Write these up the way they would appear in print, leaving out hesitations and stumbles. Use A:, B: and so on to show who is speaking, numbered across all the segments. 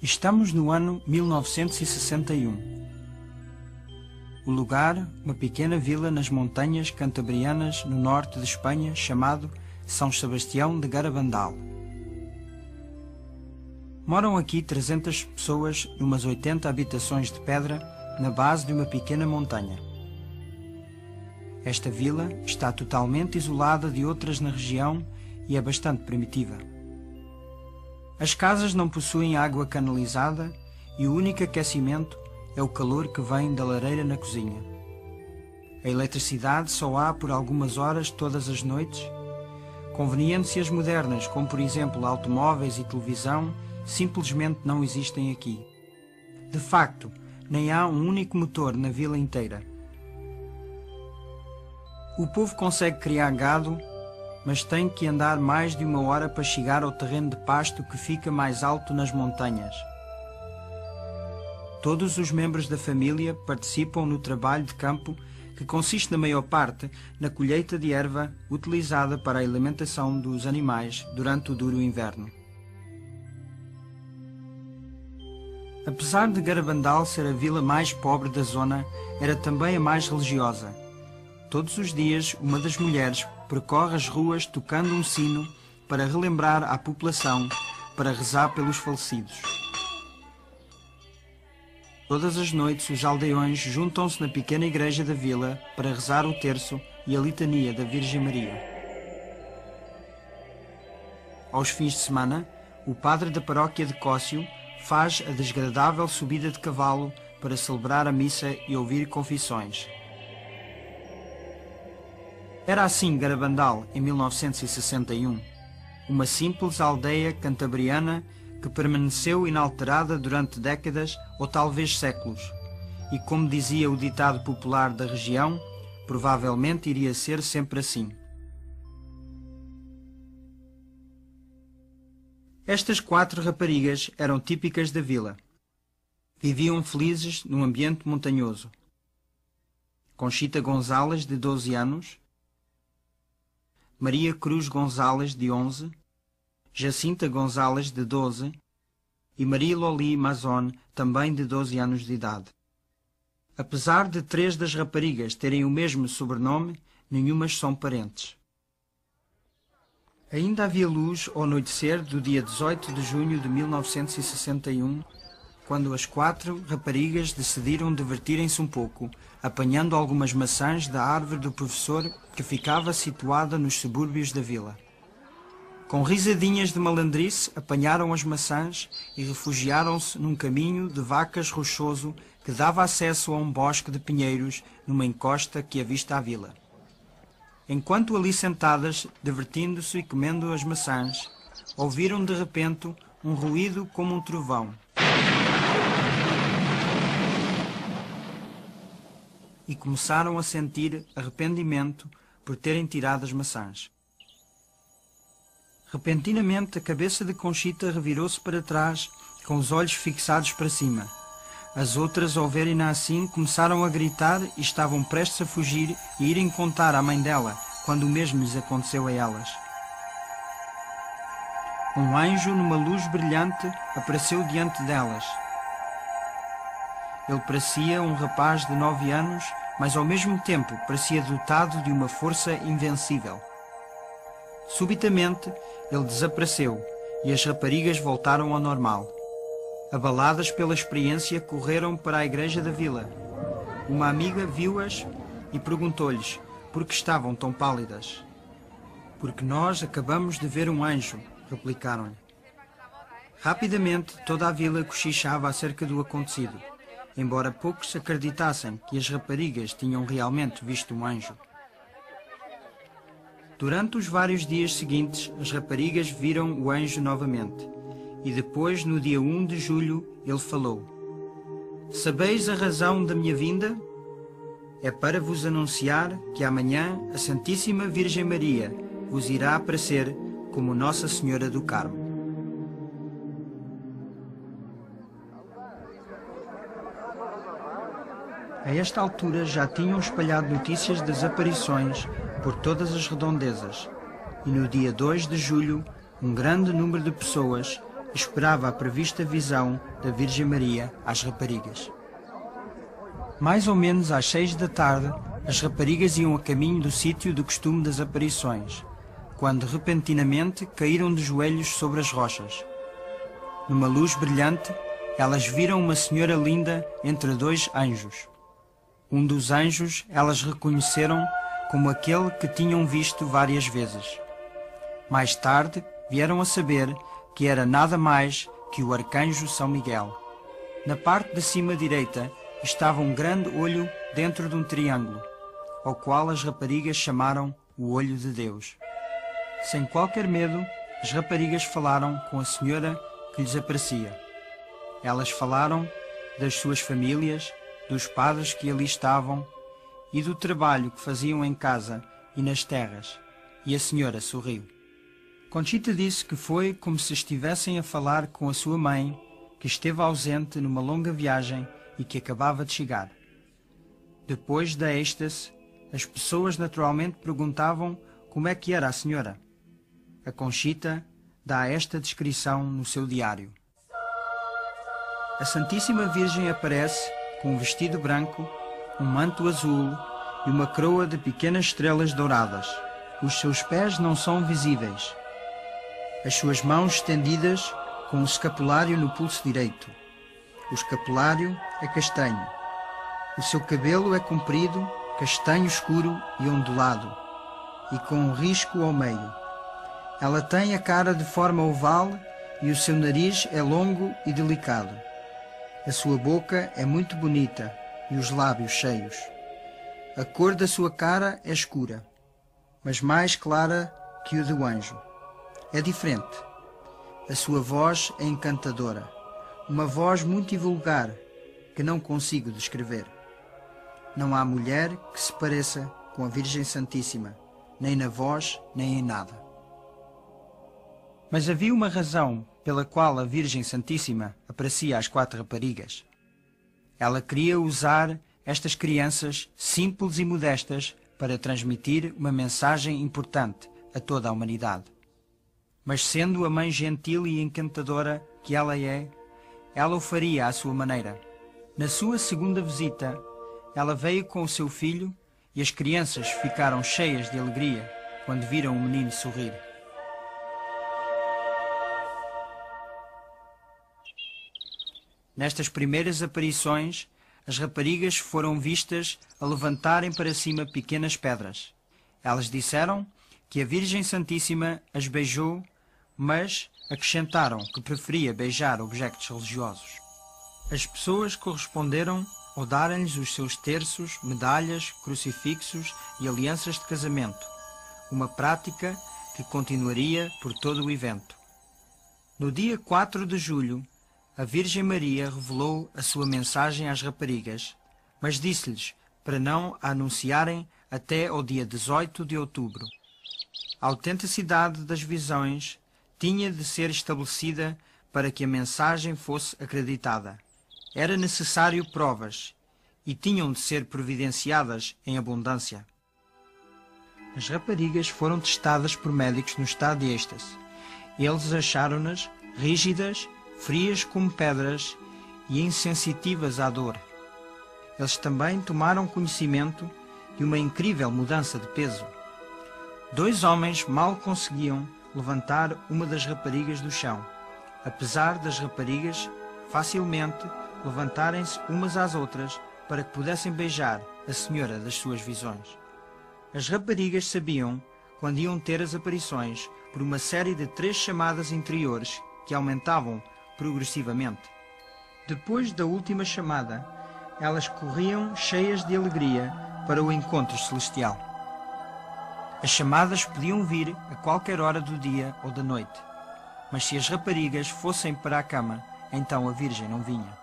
A: Estamos no ano 1961. O lugar, uma pequena vila nas montanhas cantabrianas no norte de Espanha, chamado São Sebastião de Garabandal. Moram aqui 300 pessoas numas 80 habitações de pedra na base de uma pequena montanha. Esta vila está totalmente isolada de outras na região e é bastante primitiva. As casas não possuem água canalizada e o único aquecimento é o calor que vem da lareira na cozinha. A eletricidade só há por algumas horas todas as noites. Conveniências modernas, como por exemplo automóveis e televisão, simplesmente não existem aqui. De facto, nem há um único motor na vila inteira. O povo consegue criar gado, mas tem que andar mais de 1 hora para chegar ao terreno de pasto que fica mais alto nas montanhas. Todos os membros da família participam no trabalho de campo, que consiste na maior parte na colheita de erva utilizada para a alimentação dos animais durante o duro inverno. Apesar de Garabandal ser a vila mais pobre da zona, era também a mais religiosa. Todos os dias, uma das mulheres percorre as ruas tocando um sino para relembrar à população, para rezar pelos falecidos. Todas as noites, os aldeões juntam-se na pequena igreja da vila para rezar o terço e a litania da Virgem Maria. Aos fins de semana, o padre da paróquia de Cóscio faz a desagradável subida de cavalo para celebrar a missa e ouvir confissões. Era assim Garabandal em 1961, uma simples aldeia cantabriana que permaneceu inalterada durante décadas ou talvez séculos, e como dizia o ditado popular da região, provavelmente iria ser sempre assim. Estas 4 raparigas eram típicas da vila. Viviam felizes num ambiente montanhoso. Conchita Gonzalez, de 12 anos, Maria Cruz Gonzalez, de 11, Jacinta Gonzalez, de 12, e Maria Loli Mazon, também de 12 anos de idade. Apesar de 3 das raparigas terem o mesmo sobrenome, nenhumas são parentes. Ainda havia luz ao anoitecer do dia 18 de junho de 1961, quando as 4 raparigas decidiram divertirem-se um pouco, apanhando algumas maçãs da árvore do professor que ficava situada nos subúrbios da vila. Com risadinhas de malandrice, apanharam as maçãs e refugiaram-se num caminho de vacas rochoso que dava acesso a um bosque de pinheiros numa encosta que avista a vila. Enquanto ali sentadas, divertindo-se e comendo as maçãs, ouviram de repente um ruído como um trovão. E começaram a sentir arrependimento por terem tirado as maçãs. Repentinamente, a cabeça de Conchita revirou-se para trás, com os olhos fixados para cima. As outras, ao verem-na assim, começaram a gritar e estavam prestes a fugir e irem contar à mãe dela, quando o mesmo lhes aconteceu a elas. Um anjo, numa luz brilhante, apareceu diante delas. Ele parecia um rapaz de 9 anos, mas ao mesmo tempo parecia dotado de uma força invencível. Subitamente, ele desapareceu e as raparigas voltaram ao normal. Abaladas pela experiência, correram para a igreja da vila. Uma amiga viu-as e perguntou-lhes por que estavam tão pálidas. Porque nós acabamos de ver um anjo, replicaram-lhe. Rapidamente, toda a vila cochichava acerca do acontecido, embora poucos acreditassem que as raparigas tinham realmente visto um anjo. Durante os vários dias seguintes, as raparigas viram o anjo novamente, e depois, no dia 1 de julho, ele falou: Sabeis a razão da minha vinda? É para vos anunciar que amanhã a Santíssima Virgem Maria vos irá aparecer como Nossa Senhora do Carmo. A esta altura já tinham espalhado notícias das aparições por todas as redondezas, e no dia 2 de julho, um grande número de pessoas, esperava a prevista visão da Virgem Maria às raparigas. Mais ou menos às 6 da tarde, as raparigas iam a caminho do sítio do costume das aparições, quando repentinamente caíram de joelhos sobre as rochas. Numa luz brilhante, elas viram uma senhora linda entre dois anjos. Um dos anjos elas reconheceram como aquele que tinham visto várias vezes. Mais tarde, vieram a saber que era nada mais que o arcanjo São Miguel. Na parte de cima direita estava um grande olho dentro de um triângulo, ao qual as raparigas chamaram o Olho de Deus. Sem qualquer medo, as raparigas falaram com a senhora que lhes aparecia. Elas falaram das suas famílias, dos padres que ali estavam e do trabalho que faziam em casa e nas terras, e a senhora sorriu. Conchita disse que foi como se estivessem a falar com a sua mãe, que esteve ausente numa longa viagem e que acabava de chegar. Depois da êxtase, as pessoas naturalmente perguntavam como é que era a senhora. A Conchita dá esta descrição no seu diário. A Santíssima Virgem aparece com um vestido branco, um manto azul e uma coroa de pequenas estrelas douradas. Os seus pés não são visíveis. As suas mãos estendidas com um escapulário no pulso direito. O escapulário é castanho. O seu cabelo é comprido, castanho escuro e ondulado, e com um risco ao meio. Ela tem a cara de forma oval e o seu nariz é longo e delicado. A sua boca é muito bonita e os lábios cheios. A cor da sua cara é escura, mas mais clara que o do anjo. É diferente. A sua voz é encantadora, uma voz muito vulgar que não consigo descrever. Não há mulher que se pareça com a Virgem Santíssima, nem na voz, nem em nada. Mas havia uma razão pela qual a Virgem Santíssima aparecia às 4 raparigas. Ela queria usar estas crianças simples e modestas para transmitir uma mensagem importante a toda a humanidade. Mas sendo a mãe gentil e encantadora que ela é, ela o faria à sua maneira. Na sua segunda visita, ela veio com o seu filho e as crianças ficaram cheias de alegria quando viram o menino sorrir. Nestas primeiras aparições, as raparigas foram vistas a levantarem para cima pequenas pedras. Elas disseram que a Virgem Santíssima as beijou, mas acrescentaram que preferia beijar objetos religiosos. As pessoas corresponderam ao darem-lhes os seus terços, medalhas, crucifixos e alianças de casamento, uma prática que continuaria por todo o evento. No dia 4 de julho, a Virgem Maria revelou a sua mensagem às raparigas, mas disse-lhes para não a anunciarem até ao dia 18 de outubro. A autenticidade das visões tinha de ser estabelecida para que a mensagem fosse acreditada. Era necessário provas e tinham de ser providenciadas em abundância. As raparigas foram testadas por médicos no estado de êxtase. Eles acharam-nas rígidas, frias como pedras e insensitivas à dor. Eles também tomaram conhecimento de uma incrível mudança de peso. 2 homens mal conseguiam levantar uma das raparigas do chão, apesar das raparigas facilmente levantarem-se umas às outras para que pudessem beijar a senhora das suas visões. As raparigas sabiam quando iam ter as aparições por uma série de 3 chamadas interiores que aumentavam progressivamente. Depois da última chamada, elas corriam cheias de alegria para o encontro celestial. As chamadas podiam vir a qualquer hora do dia ou da noite, mas se as raparigas fossem para a cama, então a Virgem não vinha.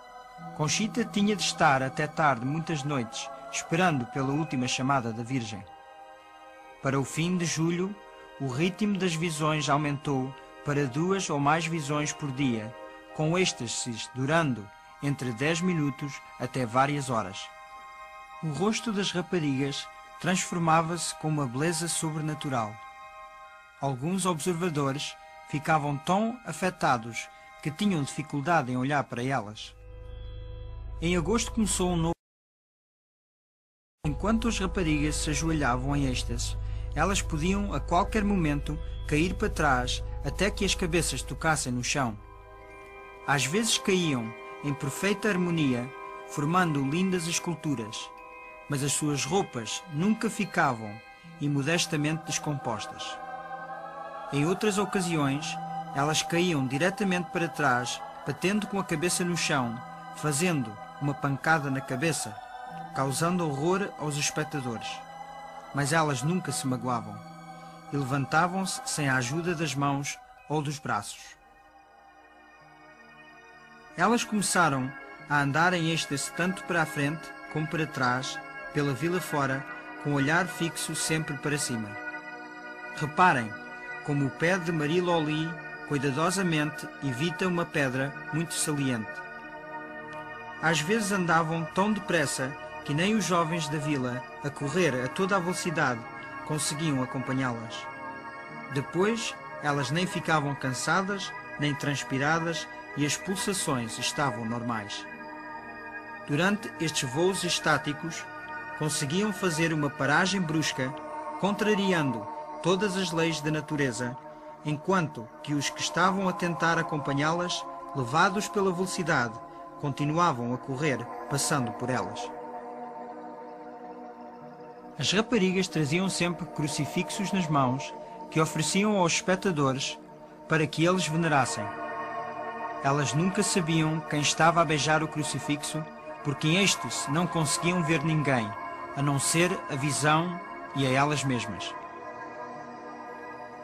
A: Conchita tinha de estar até tarde muitas noites, esperando pela última chamada da Virgem. Para o fim de julho, o ritmo das visões aumentou para 2 ou mais visões por dia, com êxtases durando entre 10 minutos até várias horas. O rosto das raparigas transformava-se com uma beleza sobrenatural. Alguns observadores ficavam tão afetados que tinham dificuldade em olhar para elas. Em agosto começou um novo. Enquanto as raparigas se ajoelhavam em êxtase, elas podiam a qualquer momento cair para trás até que as cabeças tocassem no chão. Às vezes caíam em perfeita harmonia, formando lindas esculturas, mas as suas roupas nunca ficavam imodestamente descompostas. Em outras ocasiões, elas caíam diretamente para trás, batendo com a cabeça no chão, fazendo uma pancada na cabeça, causando horror aos espectadores. Mas elas nunca se magoavam e levantavam-se sem a ajuda das mãos ou dos braços. Elas começaram a andar em êxtase tanto para a frente como para trás, pela vila fora, com o olhar fixo sempre para cima. Reparem como o pé de Marie Loli cuidadosamente evita uma pedra muito saliente. Às vezes andavam tão depressa que nem os jovens da vila, a correr a toda a velocidade, conseguiam acompanhá-las. Depois, elas nem ficavam cansadas, nem transpiradas, e as pulsações estavam normais. Durante estes voos estáticos, conseguiam fazer uma paragem brusca, contrariando todas as leis da natureza, enquanto que os que estavam a tentar acompanhá-las, levados pela velocidade, continuavam a correr, passando por elas. As raparigas traziam sempre crucifixos nas mãos que ofereciam aos espectadores para que eles venerassem. Elas nunca sabiam quem estava a beijar o crucifixo, porque em êxtase não conseguiam ver ninguém, a não ser a visão e a elas mesmas.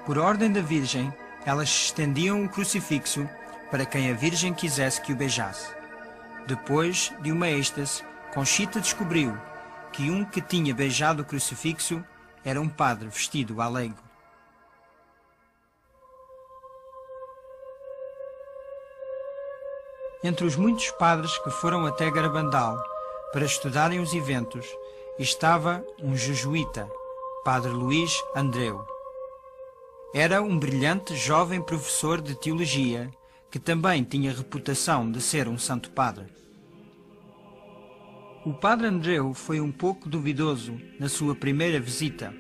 A: Por ordem da Virgem, elas estendiam o crucifixo para quem a Virgem quisesse que o beijasse. Depois de uma êxtase, Conchita descobriu que um que tinha beijado o crucifixo era um padre vestido à leigo. Entre os muitos padres que foram até Garabandal para estudarem os eventos, estava um jesuíta, Padre Luís Andreu. Era um brilhante jovem professor de teologia que também tinha reputação de ser um santo padre. O Padre Andreu foi um pouco duvidoso na sua primeira visita,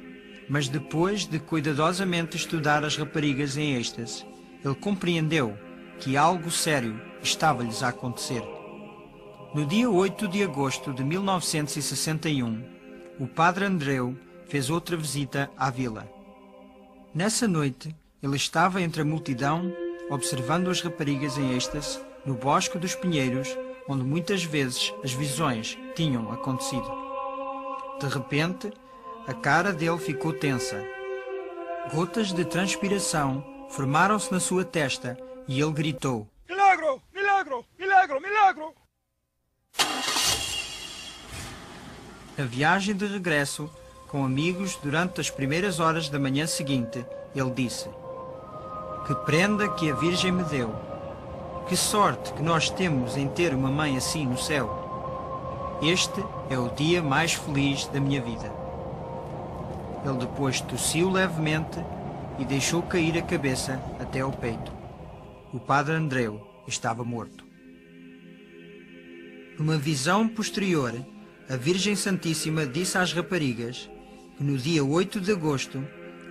A: mas depois de cuidadosamente estudar as raparigas em êxtase, ele compreendeu que algo sério estava-lhes a acontecer. No dia 8 de agosto de 1961, o Padre Andreu fez outra visita à vila. Nessa noite, ele estava entre a multidão, observando as raparigas em êxtase, no Bosque dos Pinheiros, onde muitas vezes as visões tinham acontecido. De repente, a cara dele ficou tensa. Gotas de transpiração formaram-se na sua testa e ele gritou:
B: "Milagro! Milagro! Milagro! Milagro!"
A: Na viagem de regresso, com amigos durante as primeiras horas da manhã seguinte, ele disse: "Que prenda que a Virgem me deu! Que sorte que nós temos em ter uma mãe assim no céu! Este é o dia mais feliz da minha vida." Ele depois tossiu levemente e deixou cair a cabeça até ao peito. O Padre Andreu estava morto. Numa visão posterior, a Virgem Santíssima disse às raparigas que no dia 8 de agosto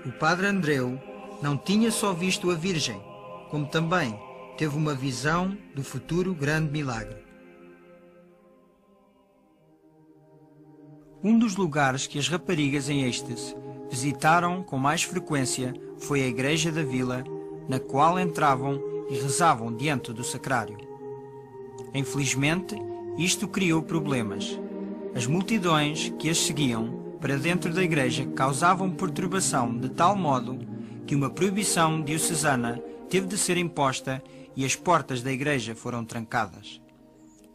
A: o Padre Andreu não tinha só visto a Virgem, como também teve uma visão do futuro grande milagre. Um dos lugares que as raparigas em êxtase visitaram com mais frequência foi a igreja da vila, na qual entravam e rezavam diante do sacrário. Infelizmente, isto criou problemas. As multidões que as seguiam para dentro da igreja causavam perturbação de tal modo que uma proibição diocesana teve de ser imposta e as portas da igreja foram trancadas.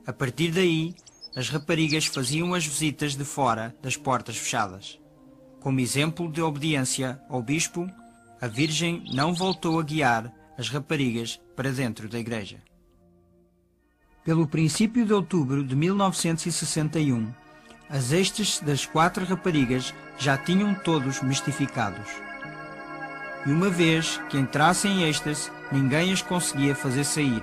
A: A partir daí, as raparigas faziam as visitas de fora das portas fechadas. Como exemplo de obediência ao bispo, a Virgem não voltou a guiar as raparigas para dentro da igreja. Pelo princípio de outubro de 1961, as êxtases das 4 raparigas já tinham todos mistificados. E uma vez que entrassem em êxtase, ninguém as conseguia fazer sair.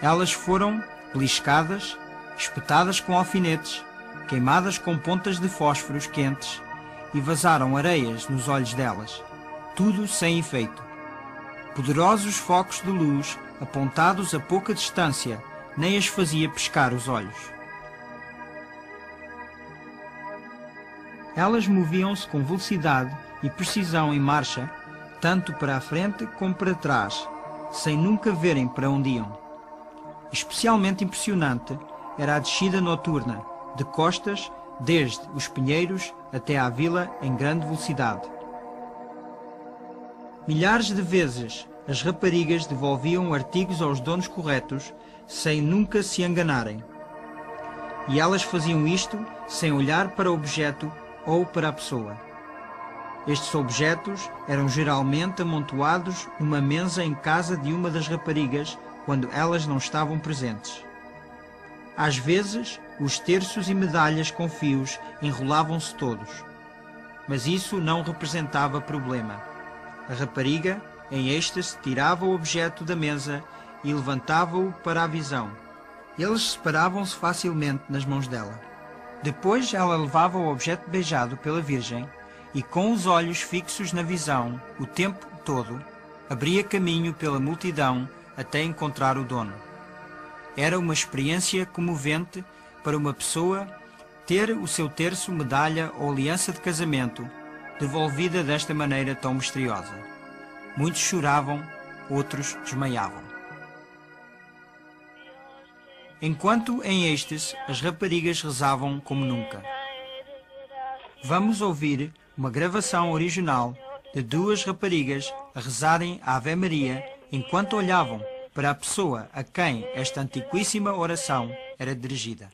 A: Elas foram beliscadas, espetadas com alfinetes, queimadas com pontas de fósforos quentes e vazaram areias nos olhos delas, tudo sem efeito. Poderosos focos de luz, apontados a pouca distância, nem as fazia pescar os olhos. Elas moviam-se com velocidade e precisão em marcha, tanto para a frente como para trás, sem nunca verem para onde iam. Especialmente impressionante era a descida noturna, de costas, desde os Pinheiros até à vila em grande velocidade. Milhares de vezes as raparigas devolviam artigos aos donos corretos, sem nunca se enganarem. E elas faziam isto sem olhar para o objeto ou para a pessoa. Estes objetos eram geralmente amontoados numa mesa em casa de uma das raparigas quando elas não estavam presentes. Às vezes, os terços e medalhas com fios enrolavam-se todos. Mas isso não representava problema. A rapariga, em êxtase, tirava o objeto da mesa e levantava-o para a visão. Eles separavam-se facilmente nas mãos dela. Depois ela levava o objeto beijado pela Virgem e, com os olhos fixos na visão o tempo todo, abria caminho pela multidão até encontrar o dono. Era uma experiência comovente para uma pessoa ter o seu terço, medalha ou aliança de casamento devolvida desta maneira tão misteriosa. Muitos choravam, outros desmaiavam. Enquanto em êxtase as raparigas rezavam como nunca. Vamos ouvir uma gravação original de duas raparigas a rezarem a Ave Maria enquanto olhavam para a pessoa a quem esta antiquíssima oração era dirigida.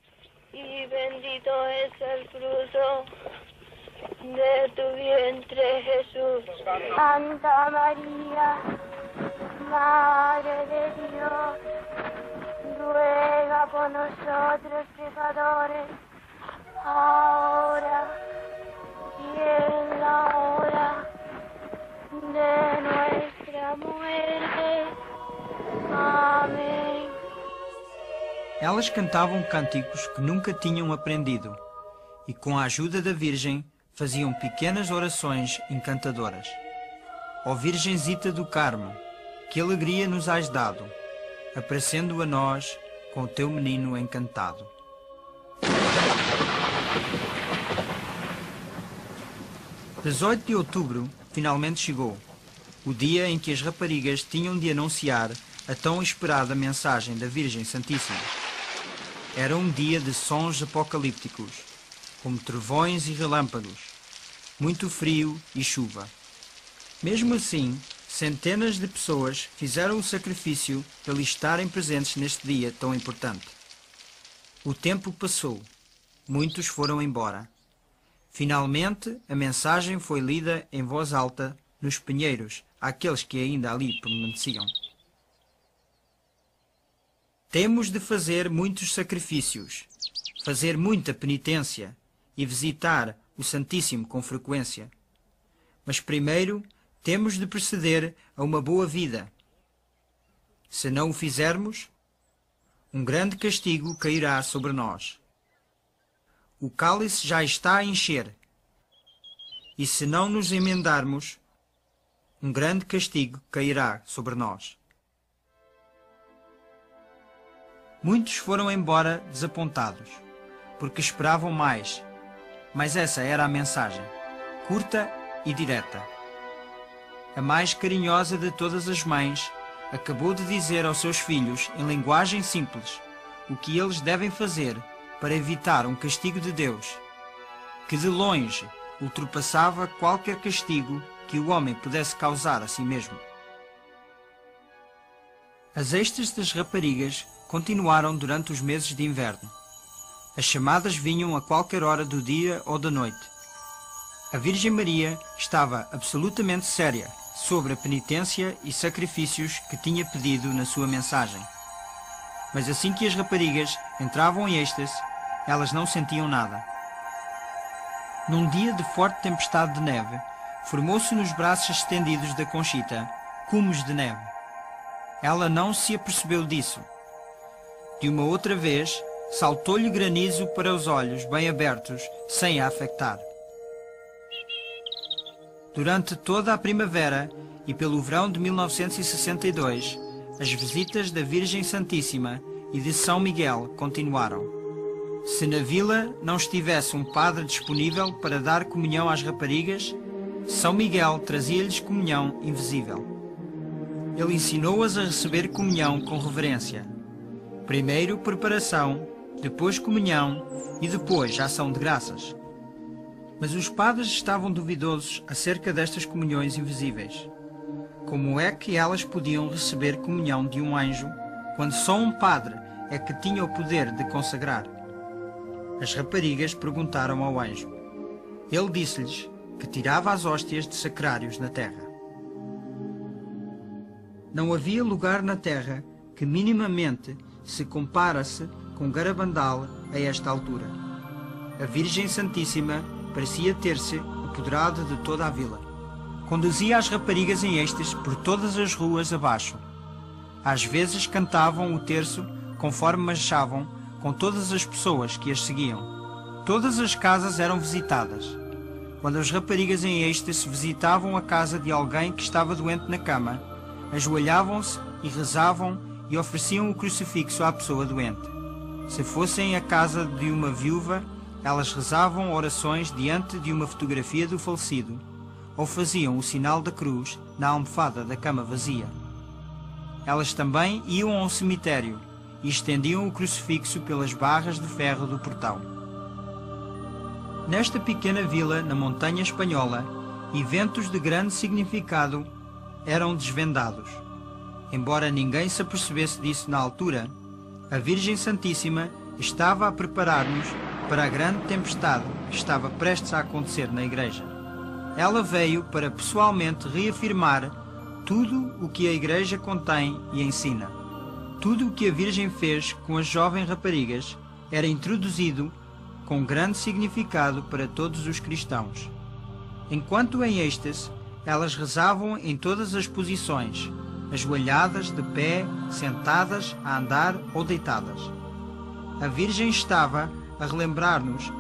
C: Y bendito es el fruto de tu vientre, Jesús. Santa María, Madre de Dios, ruega por nosotros pecadores, ahora y en la hora de nuestra muerte. Amém.
A: Elas cantavam cânticos que nunca tinham aprendido e, com a ajuda da Virgem, faziam pequenas orações encantadoras. Ó Virgenzita do Carmo, que alegria nos has dado, aparecendo a nós com o teu menino encantado. 18 de outubro finalmente chegou, o dia em que as raparigas tinham de anunciar a tão esperada mensagem da Virgem Santíssima. Era um dia de sons apocalípticos, como trovões e relâmpagos, muito frio e chuva. Mesmo assim, centenas de pessoas fizeram o sacrifício para estarem presentes neste dia tão importante. O tempo passou, muitos foram embora. Finalmente, a mensagem foi lida em voz alta nos pinheiros àqueles que ainda ali permaneciam. Temos de fazer muitos sacrifícios, fazer muita penitência e visitar o Santíssimo com frequência. Mas primeiro temos de proceder a uma boa vida. Se não o fizermos, um grande castigo cairá sobre nós. O cálice já está a encher, e se não nos emendarmos, um grande castigo cairá sobre nós. Muitos foram embora desapontados, porque esperavam mais, mas essa era a mensagem, curta e direta. A mais carinhosa de todas as mães acabou de dizer aos seus filhos, em linguagem simples, o que eles devem fazer para evitar um castigo de Deus, que de longe ultrapassava qualquer castigo que o homem pudesse causar a si mesmo. As êxtases das raparigas continuaram durante os meses de inverno. As chamadas vinham a qualquer hora do dia ou da noite. A Virgem Maria estava absolutamente séria sobre a penitência e sacrifícios que tinha pedido na sua mensagem. Mas assim que as raparigas entravam em êxtase, elas não sentiam nada. Num dia de forte tempestade de neve, formou-se nos braços estendidos da Conchita cumos de neve. Ela não se apercebeu disso. De uma outra vez, saltou-lhe granizo para os olhos bem abertos, sem a afetar. Durante toda a primavera e pelo verão de 1962, as visitas da Virgem Santíssima e de São Miguel continuaram. Se na vila não estivesse um padre disponível para dar comunhão às raparigas, São Miguel trazia-lhes comunhão invisível. Ele ensinou-as a receber comunhão com reverência. Primeiro preparação, depois comunhão e depois ação de graças. Mas os padres estavam duvidosos acerca destas comunhões invisíveis. Como é que elas podiam receber comunhão de um anjo, quando só um padre é que tinha o poder de consagrar? As raparigas perguntaram ao anjo. Ele disse-lhes que tirava as hóstias de sacrários na terra. Não havia lugar na terra que minimamente se compara-se com Garabandal a esta altura. A Virgem Santíssima parecia ter-se apoderado de toda a vila. Conduzia as raparigas em êxtase por todas as ruas abaixo. Às vezes cantavam o terço conforme marchavam com todas as pessoas que as seguiam. Todas as casas eram visitadas. Quando as raparigas em êxtase visitavam a casa de alguém que estava doente na cama, ajoelhavam-se e rezavam e ofereciam o crucifixo à pessoa doente. Se fossem à casa de uma viúva, elas rezavam orações diante de uma fotografia do falecido, ou faziam o sinal da cruz na almofada da cama vazia. Elas também iam ao cemitério e estendiam o crucifixo pelas barras de ferro do portão. Nesta pequena vila na montanha espanhola, eventos de grande significado eram desvendados. Embora ninguém se apercebesse disso na altura, a Virgem Santíssima estava a preparar-nos para a grande tempestade que estava prestes a acontecer na igreja. Ela veio para pessoalmente reafirmar tudo o que a igreja contém e ensina. Tudo o que a Virgem fez com as jovens raparigas era introduzido com grande significado para todos os cristãos. Enquanto em êxtase, elas rezavam em todas as posições, ajoelhadas, de pé, sentadas, a andar ou deitadas. A Virgem estava a relembrar-nos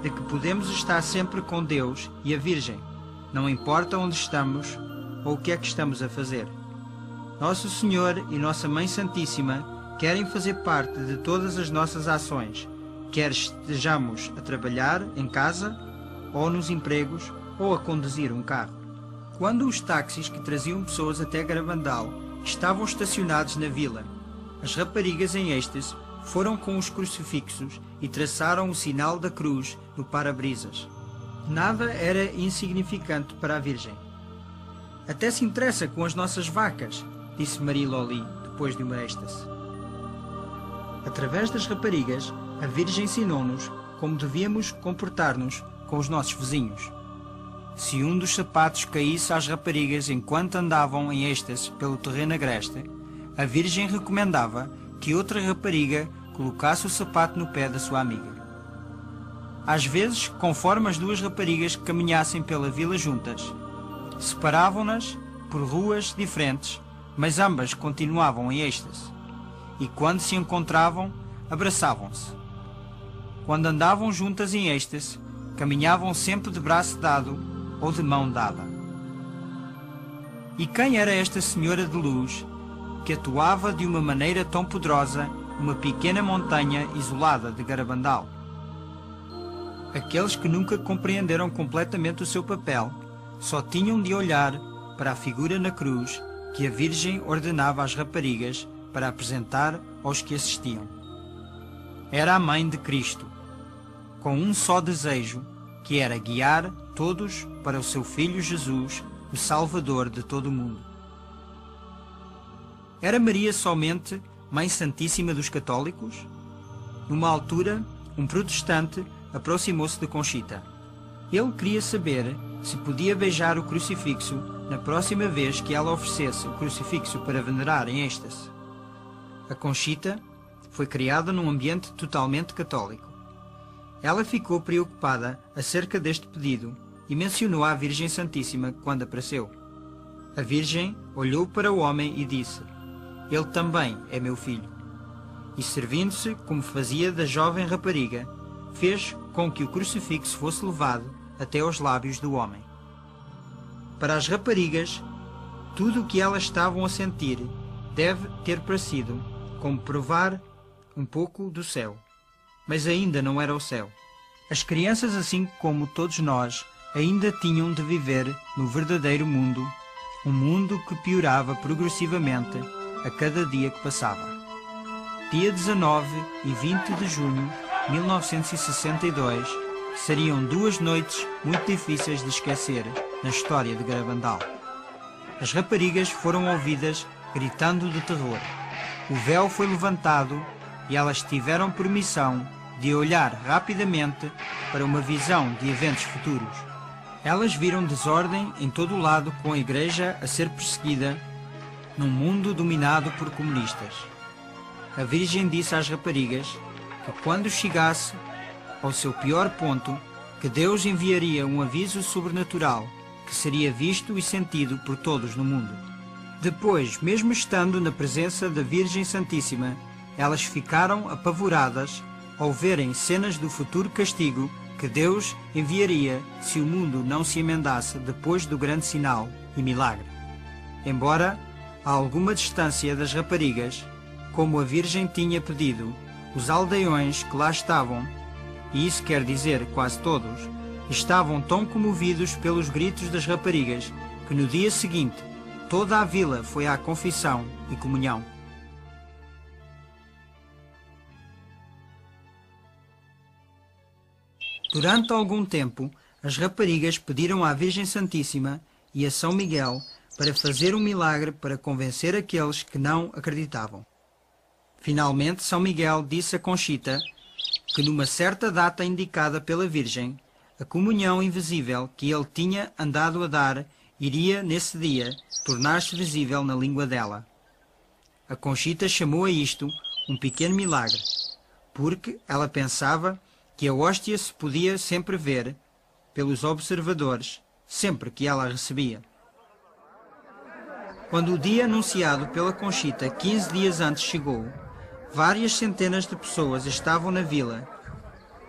A: de que podemos estar sempre com Deus e a Virgem, não importa onde estamos ou o que é que estamos a fazer. Nosso Senhor e Nossa Mãe Santíssima querem fazer parte de todas as nossas ações, quer estejamos a trabalhar em casa, ou nos empregos, ou a conduzir um carro. Quando os táxis que traziam pessoas até Garabandal estavam estacionados na vila, as raparigas em êxtase foram com os crucifixos e traçaram o sinal da cruz no para-brisas. Nada era insignificante para a Virgem. Até se interessa com as nossas vacas, disse Marie Loli, depois de uma êxtase. Através das raparigas, a Virgem ensinou-nos como devíamos comportar-nos com os nossos vizinhos. Se um dos sapatos caísse às raparigas enquanto andavam em êxtase pelo terreno agreste, a Virgem recomendava que outra rapariga colocasse o sapato no pé da sua amiga. Às vezes, conforme as duas raparigas caminhassem pela vila juntas, separavam-nas por ruas diferentes, mas ambas continuavam em êxtase, e quando se encontravam, abraçavam-se. Quando andavam juntas em êxtase, caminhavam sempre de braço dado ou de mão dada. E quem era esta senhora de luz que atuava de uma maneira tão poderosa numa pequena montanha isolada de Garabandal? Aqueles que nunca compreenderam completamente o seu papel só tinham de olhar para a figura na cruz que a Virgem ordenava às raparigas para apresentar aos que assistiam. Era a mãe de Cristo, com um só desejo, que era guiar todos para o seu Filho Jesus, o Salvador de todo o mundo. Era Maria somente Mãe Santíssima dos católicos? Numa altura, um protestante aproximou-se de Conchita. Ele queria saber se podia beijar o crucifixo na próxima vez que ela oferecesse o crucifixo para venerar em êxtase. A Conchita foi criada num ambiente totalmente católico. Ela ficou preocupada acerca deste pedido e mencionou à Virgem Santíssima quando apareceu. A Virgem olhou para o homem e disse: "Ele também é meu filho." e, servindo-se como fazia da jovem rapariga, fez com que o crucifixo fosse levado até aos lábios do homem. Para as raparigas, tudo o que elas estavam a sentir deve ter parecido como provar um pouco do céu, mas ainda não era o céu. As crianças, assim como todos nós, ainda tinham de viver no verdadeiro mundo, um mundo que piorava progressivamente a cada dia que passava. Dia 19 e 20 de junho de 1962 seriam duas noites muito difíceis de esquecer na história de Garabandal. As raparigas foram ouvidas gritando de terror. O véu foi levantado e elas tiveram permissão de olhar rapidamente para uma visão de eventos futuros. Elas viram desordem em todo o lado, com a igreja a ser perseguida num mundo dominado por comunistas. A Virgem disse às raparigas que quando chegasse ao seu pior ponto, que Deus enviaria um aviso sobrenatural que seria visto e sentido por todos no mundo. Depois, mesmo estando na presença da Virgem Santíssima, elas ficaram apavoradas ao verem cenas do futuro castigo que Deus enviaria se o mundo não se emendasse depois do grande sinal e milagre. Embora a alguma distância das raparigas, como a Virgem tinha pedido, os aldeões que lá estavam, e isso quer dizer quase todos, estavam tão comovidos pelos gritos das raparigas que no dia seguinte toda a vila foi à confissão e comunhão. Durante algum tempo, as raparigas pediram à Virgem Santíssima e a São Miguel para fazer um milagre para convencer aqueles que não acreditavam. Finalmente, São Miguel disse a Conchita que numa certa data indicada pela Virgem, a comunhão invisível que ele tinha andado a dar iria, nesse dia, tornar-se visível na língua dela. A Conchita chamou a isto um pequeno milagre, porque ela pensava que a hóstia se podia sempre ver pelos observadores, sempre que ela a recebia. Quando o dia anunciado pela Conchita 15 dias antes chegou, várias centenas de pessoas estavam na vila,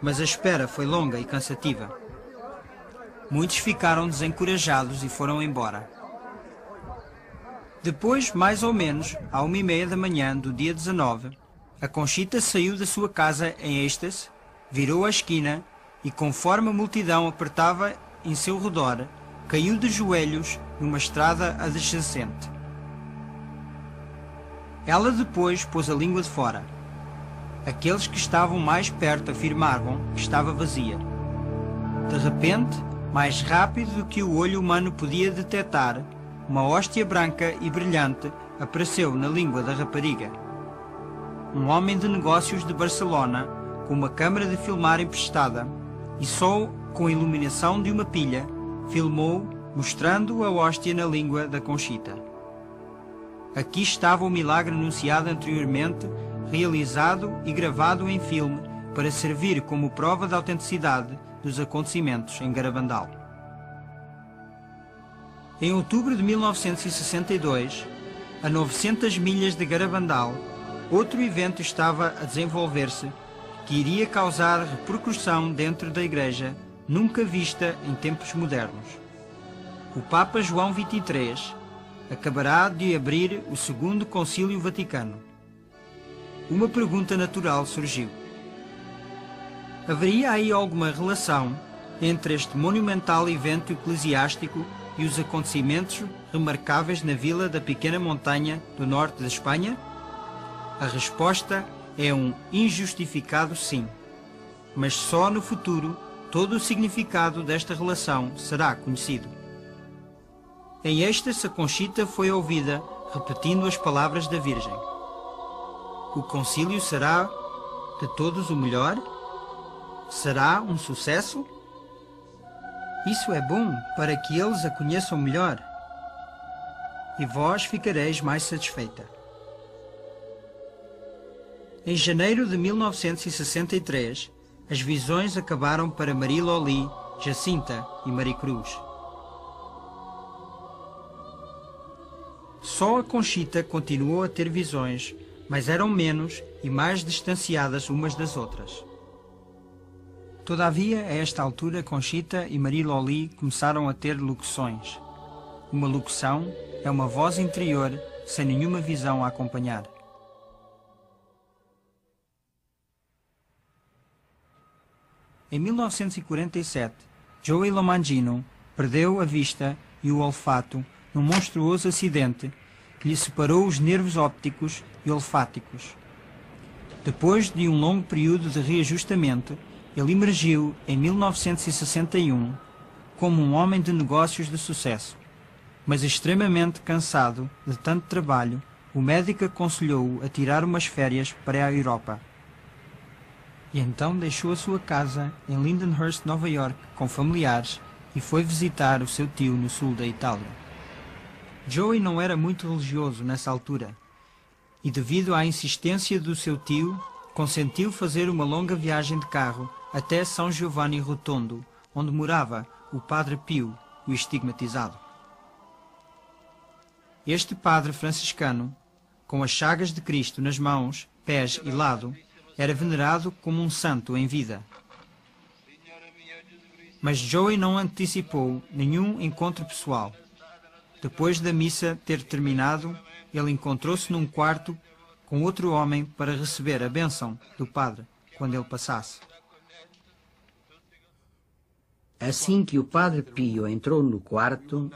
A: mas a espera foi longa e cansativa. Muitos ficaram desencorajados e foram embora. Depois, mais ou menos, à 1h30 da manhã do dia 19, a Conchita saiu da sua casa em êxtase, virou a esquina e, conforme a multidão apertava em seu redor, caiu de joelhos numa estrada adjacente. Ela depois pôs a língua de fora. Aqueles que estavam mais perto afirmavam que estava vazia. De repente, mais rápido do que o olho humano podia detectar, uma hóstia branca e brilhante apareceu na língua da rapariga. Um homem de negócios de Barcelona, com uma câmara de filmar emprestada e só com a iluminação de uma pilha, filmou, mostrando a hóstia na língua da Conchita. Aqui estava o milagre anunciado anteriormente, realizado e gravado em filme para servir como prova da autenticidade dos acontecimentos em Garabandal. Em outubro de 1962, a 900 milhas de Garabandal, outro evento estava a desenvolver-se que iria causar repercussão dentro da Igreja nunca vista em tempos modernos. O Papa João XXIII acabará de abrir o Segundo Concílio Vaticano. Uma pergunta natural surgiu. Haveria aí alguma relação entre este monumental evento eclesiástico e os acontecimentos remarcáveis na vila da pequena montanha do norte da Espanha? A resposta é um injustificado sim, mas só no futuro todo o significado desta relação será conhecido. Em êxtase, a Conchita foi ouvida repetindo as palavras da Virgem. O concílio será de todos o melhor? Será um sucesso? Isso é bom para que eles a conheçam melhor, e vós ficareis mais satisfeita. Em janeiro de 1963, as visões acabaram para Maria Loli, Jacinta e Maricruz. Só a Conchita continuou a ter visões, mas eram menos e mais distanciadas umas das outras. Todavia, a esta altura, Conchita e Marie Loli começaram a ter locuções. Uma locução é uma voz interior sem nenhuma visão a acompanhar. Em 1947, Joey Lomangino perdeu a vista e o olfato num monstruoso acidente que lhe separou os nervos ópticos e olfáticos. Depois de um longo período de reajustamento, ele emergiu em 1961 como um homem de negócios de sucesso. Mas extremamente cansado de tanto trabalho, o médico aconselhou-o a tirar umas férias para a Europa. E então deixou a sua casa em Lindenhurst, Nova York, com familiares e foi visitar o seu tio no sul da Itália. Joey não era muito religioso nessa altura e, devido à insistência do seu tio, consentiu fazer uma longa viagem de carro até São Giovanni Rotondo, onde morava o Padre Pio, o estigmatizado. Este padre franciscano, com as chagas de Cristo nas mãos, pés e lado, era venerado como um santo em vida. Mas Joey não antecipou nenhum encontro pessoal. Depois da missa ter terminado, ele encontrou-se num quarto com outro homem para receber a bênção do padre quando ele passasse.
D: Assim que o Padre Pio entrou no quarto,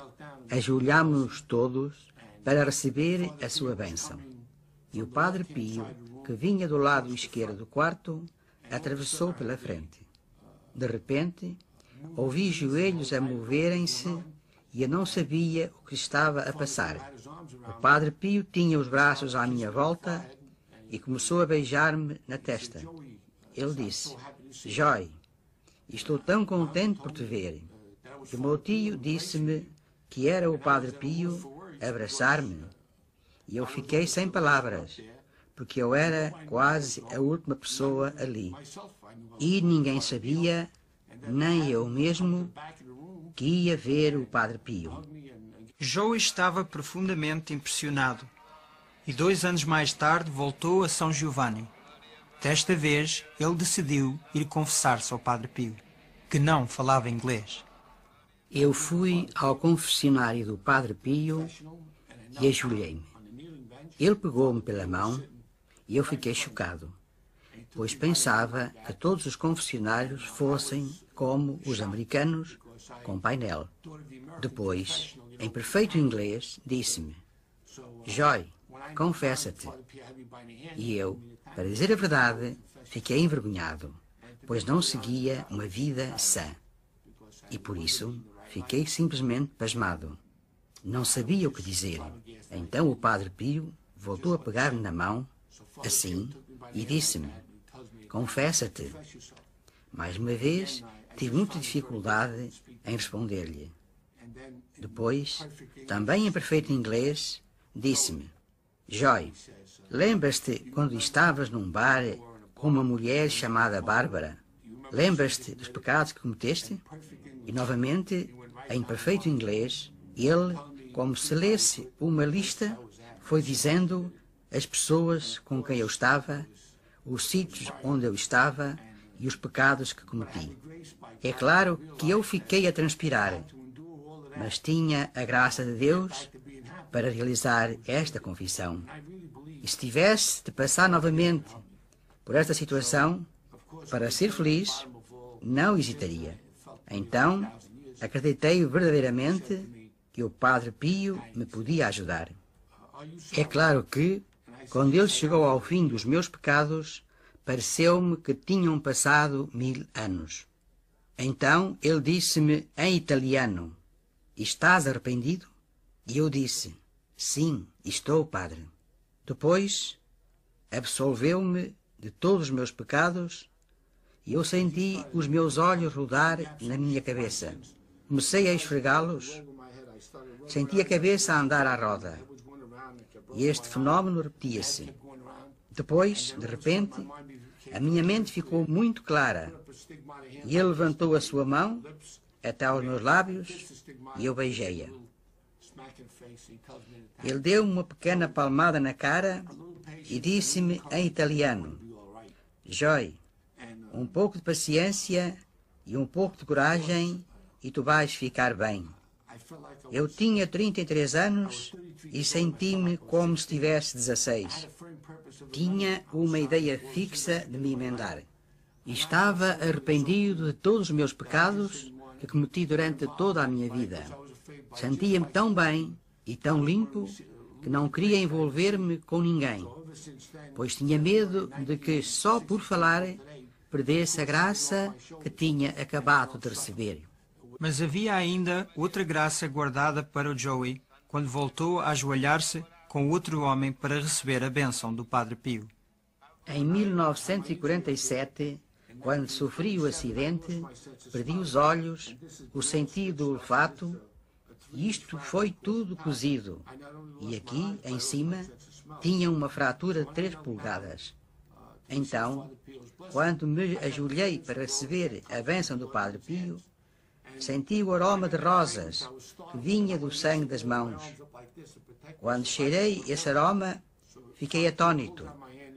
D: ajoelhámos-nos todos para receber a sua bênção. E o Padre Pio, que vinha do lado esquerdo do quarto, atravessou pela frente. De repente, ouvi joelhos a moverem-se e eu não sabia o que estava a passar. O Padre Pio tinha os braços à minha volta e começou a beijar-me na testa. Ele disse: Joy, estou tão contente por te ver. E o meu tio disse-me que era o Padre Pio abraçar-me. E eu fiquei sem palavras, porque eu era quase a última pessoa ali. E ninguém sabia, nem eu mesmo, que ia ver o Padre Pio.
A: Joey estava profundamente impressionado e 2 anos mais tarde voltou a São Giovanni. Desta vez, ele decidiu ir confessar-se ao Padre Pio, que não falava inglês.
D: Eu fui ao confessionário do Padre Pio e ajoelhei-me. Ele pegou-me pela mão e eu fiquei chocado, pois pensava que todos os confessionários fossem como os americanos, com painel. Depois, em perfeito inglês, disse-me: Joy, confessa-te. E eu, para dizer a verdade, fiquei envergonhado, pois não seguia uma vida sã. E por isso, fiquei simplesmente pasmado. Não sabia o que dizer. Então o Padre Pio voltou a pegar-me na mão, assim, e disse-me: confessa-te. Mais uma vez, tive muita dificuldade em responder-lhe. Depois, também em perfeito inglês, disse-me: Joy, lembras-te quando estavas num bar com uma mulher chamada Bárbara? Lembras-te dos pecados que cometeste? E novamente, em perfeito inglês, ele, como se lesse uma lista, foi dizendo as pessoas com quem eu estava, os sítios onde eu estava e os pecados que cometi. É claro que eu fiquei a transpirar, mas tinha a graça de Deus para realizar esta confissão. E se tivesse de passar novamente por esta situação, para ser feliz, não hesitaria. Então, acreditei verdadeiramente que o Padre Pio me podia ajudar. É claro que, quando ele chegou ao fim dos meus pecados, pareceu-me que tinham passado 1000 anos. Então ele disse-me em italiano: estás arrependido? E eu disse: sim, estou, Padre. Depois absolveu-me de todos os meus pecados e eu senti os meus olhos rodar na minha cabeça. Comecei a esfregá-los, senti a cabeça a andar à roda e este fenómeno repetia-se. Depois, de repente, a minha mente ficou muito clara e ele levantou a sua mão até aos meus lábios e eu beijei-a. Ele deu-me uma pequena palmada na cara e disse-me em italiano: Joy, um pouco de paciência e um pouco de coragem e tu vais ficar bem. Eu tinha 33 anos e senti-me como se tivesse 16. Tinha uma ideia fixa de me emendar. E estava arrependido de todos os meus pecados que cometi durante toda a minha vida. Sentia-me tão bem e tão limpo que não queria envolver-me com ninguém, pois tinha medo de que, só por falar, perdesse a graça que tinha acabado de receber.
A: Mas havia ainda outra graça guardada para o Joey quando voltou a ajoelhar-se com outro homem para receber a bênção do Padre Pio.
D: Em 1947, quando sofri o acidente, perdi os olhos, o sentido do olfato, e isto foi tudo cozido. E aqui, em cima, tinha uma fratura de 3 polegadas. Então, quando me ajoelhei para receber a bênção do Padre Pio, senti o aroma de rosas que vinha do sangue das mãos. Quando cheirei esse aroma, fiquei atônito.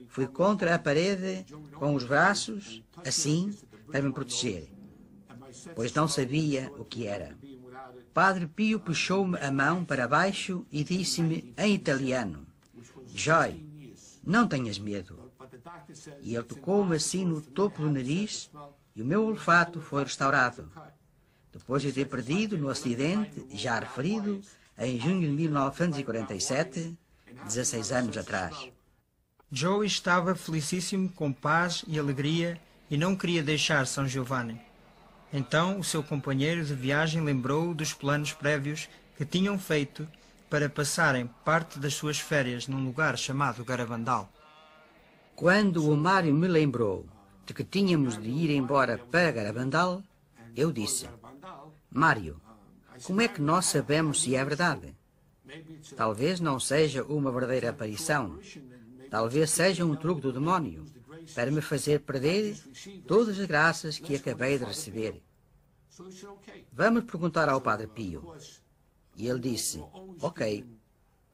D: Fui contra a parede com os braços, assim, para me proteger, pois não sabia o que era. Padre Pio puxou-me a mão para baixo e disse-me em italiano: Joy, não tenhas medo. E ele tocou-me assim no topo do nariz e o meu olfato foi restaurado. Depois de ter perdido no acidente, já referido, em junho de 1947, 16 anos atrás.
A: Joey estava felicíssimo, com paz e alegria, e não queria deixar São Giovanni. Então o seu companheiro de viagem lembrou dos planos prévios que tinham feito para passarem parte das suas férias num lugar chamado Garabandal.
D: Quando o Mário me lembrou de que tínhamos de ir embora para Garabandal, eu disse: Mário, como é que nós sabemos se é verdade? Talvez não seja uma verdadeira aparição. Talvez seja um truque do demónio para me fazer perder todas as graças que acabei de receber. Vamos perguntar ao Padre Pio. E ele disse: Ok.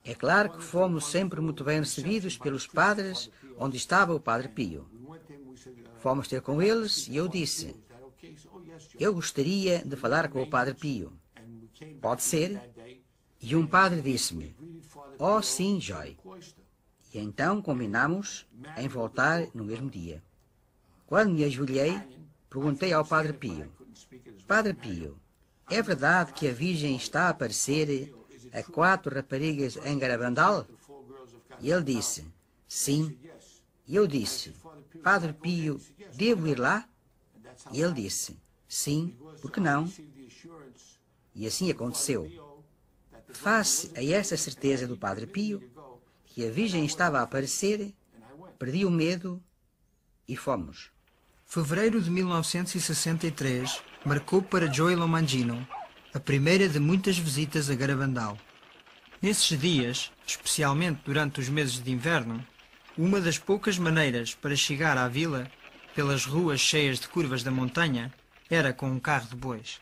D: É claro que fomos sempre muito bem recebidos pelos padres onde estava o Padre Pio. Fomos ter com eles e eu disse: Eu gostaria de falar com o Padre Pio. Pode ser? E um padre disse-me: Oh, sim, Joy. E então combinamos em voltar no mesmo dia. Quando me ajoelhei, perguntei ao Padre Pio: Padre Pio, é verdade que a Virgem está a aparecer a 4 raparigas em Garabandal? E ele disse: Sim. E eu disse: Padre Pio, devo ir lá? E ele disse: Sim, por que não? E assim aconteceu. Face a essa certeza do Padre Pio, que a Virgem estava a aparecer, perdi o medo e fomos.
A: Fevereiro de 1963 marcou para Joey Lomangino a primeira de muitas visitas a Garabandal. Nesses dias, especialmente durante os meses de inverno, uma das poucas maneiras para chegar à vila, pelas ruas cheias de curvas da montanha, era com um carro de bois.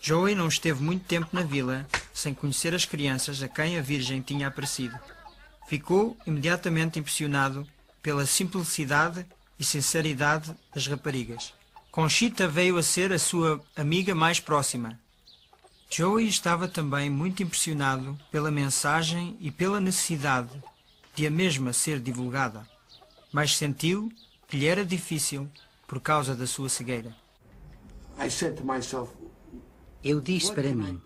A: Joey não esteve muito tempo na vila sem conhecer as crianças a quem a Virgem tinha aparecido. Ficou imediatamente impressionado pela simplicidade e sinceridade das raparigas. Conchita veio a ser a sua amiga mais próxima. Joey estava também muito impressionado pela mensagem e pela necessidade de a mesma ser divulgada, mas sentiu que lhe era difícil por causa da sua cegueira.
D: Eu disse para mim: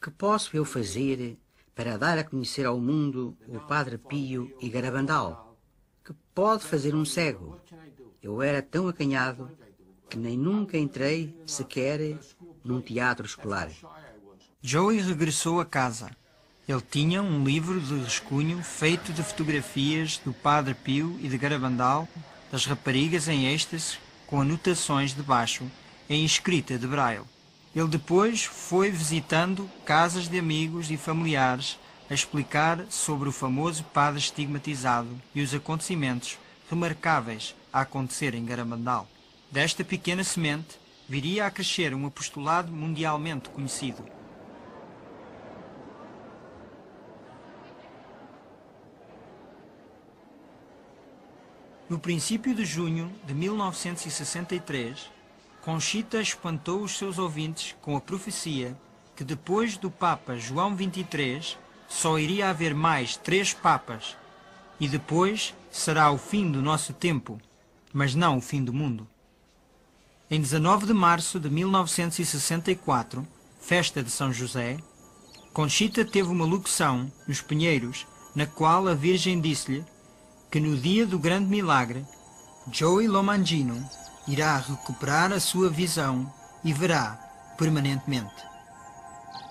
D: que posso eu fazer para dar a conhecer ao mundo o Padre Pio e Garabandal? Que pode fazer um cego? Eu era tão acanhado que nem nunca entrei sequer num teatro escolar.
A: Joey regressou a casa. Ele tinha um livro de rascunho feito de fotografias do Padre Pio e de Garabandal, das raparigas em êxtase, com anotações debaixo, em escrita de braille. Ele depois foi visitando casas de amigos e familiares a explicar sobre o famoso padre estigmatizado e os acontecimentos remarcáveis a acontecer em Garabandal. Desta pequena semente viria a crescer um apostolado mundialmente conhecido. No princípio de junho de 1963, Conchita espantou os seus ouvintes com a profecia que depois do Papa João XXIII só iria haver mais 3 papas e depois será o fim do nosso tempo, mas não o fim do mundo. Em 19 de março de 1964, festa de São José, Conchita teve uma locução nos Pinheiros, na qual a Virgem disse-lhe que no dia do grande milagre, Joey Lomangino irá recuperar a sua visão e verá permanentemente.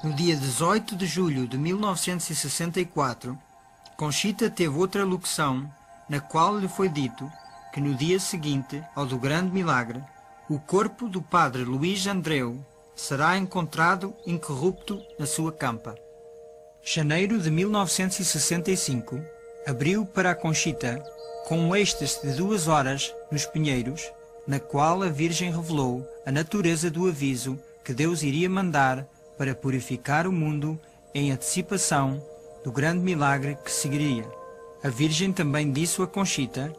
A: No dia 18 de julho de 1964, Conchita teve outra locução na qual lhe foi dito que no dia seguinte ao do grande milagre, o corpo do padre Luís Andreu será encontrado incorrupto na sua campa. Janeiro de 1965 abriu para a Conchita com um êxtase de 2 horas nos Pinheiros, na qual a Virgem revelou a natureza do aviso que Deus iria mandar para purificar o mundo em antecipação do grande milagre que seguiria. A Virgem também disse a Conchita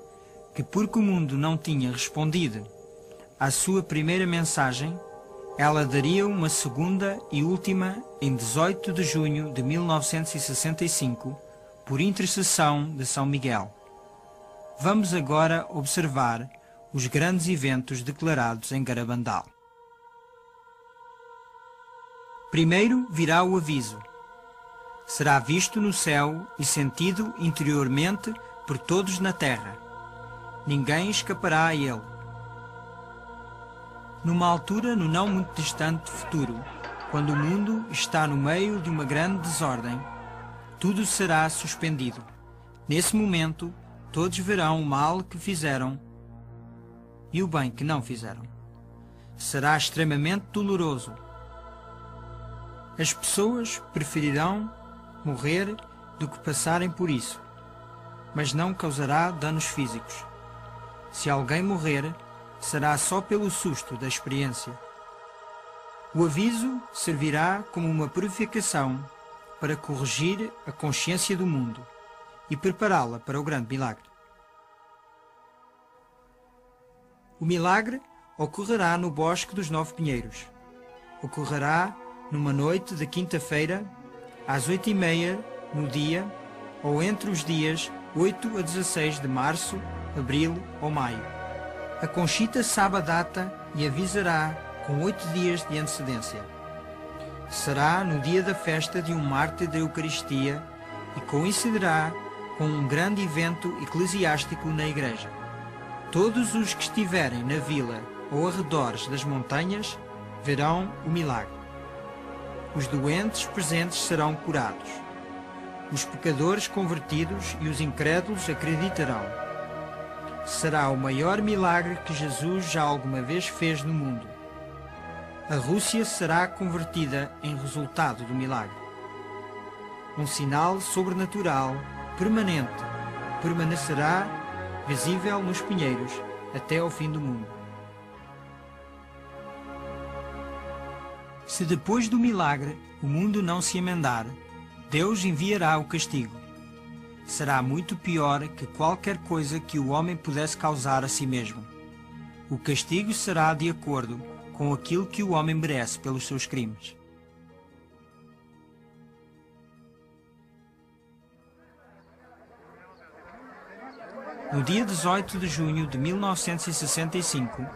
A: que, porque o mundo não tinha respondido à sua primeira mensagem, ela daria uma segunda e última em 18 de junho de 1965, por intercessão de São Miguel. Vamos agora observar os grandes eventos declarados em Garabandal. Primeiro virá o aviso. Será visto no céu e sentido interiormente por todos na terra. Ninguém escapará a ele. Numa altura no não muito distante futuro, quando o mundo está no meio de uma grande desordem, tudo será suspendido. Nesse momento, todos verão o mal que fizeram e o bem que não fizeram. Será extremamente doloroso. As pessoas preferirão morrer do que passarem por isso, mas não causará danos físicos. Se alguém morrer, será só pelo susto da experiência. O aviso servirá como uma purificação para corrigir a consciência do mundo e prepará-la para o grande milagre. O milagre ocorrerá no Bosque dos 9 Pinheiros. Ocorrerá numa noite de quinta-feira, às 8h30 no dia, ou entre os dias 8 a 16 de março, abril ou maio. A Conchita sabe a data e avisará com 8 dias de antecedência. Será no dia da festa de um mártir da Eucaristia e coincidirá com um grande evento eclesiástico na igreja. Todos os que estiverem na vila ou arredores das montanhas verão o milagre. Os doentes presentes serão curados. Os pecadores convertidos e os incrédulos acreditarão. Será o maior milagre que Jesus já alguma vez fez no mundo. A Rússia será convertida em resultado do milagre. Um sinal sobrenatural, permanente, permanecerá visível nos Pinheiros até ao fim do mundo. Se depois do milagre o mundo não se emendar, Deus enviará o castigo. Será muito pior que qualquer coisa que o homem pudesse causar a si mesmo. O castigo será de acordo com aquilo que o homem merece pelos seus crimes. No dia 18 de junho de 1965,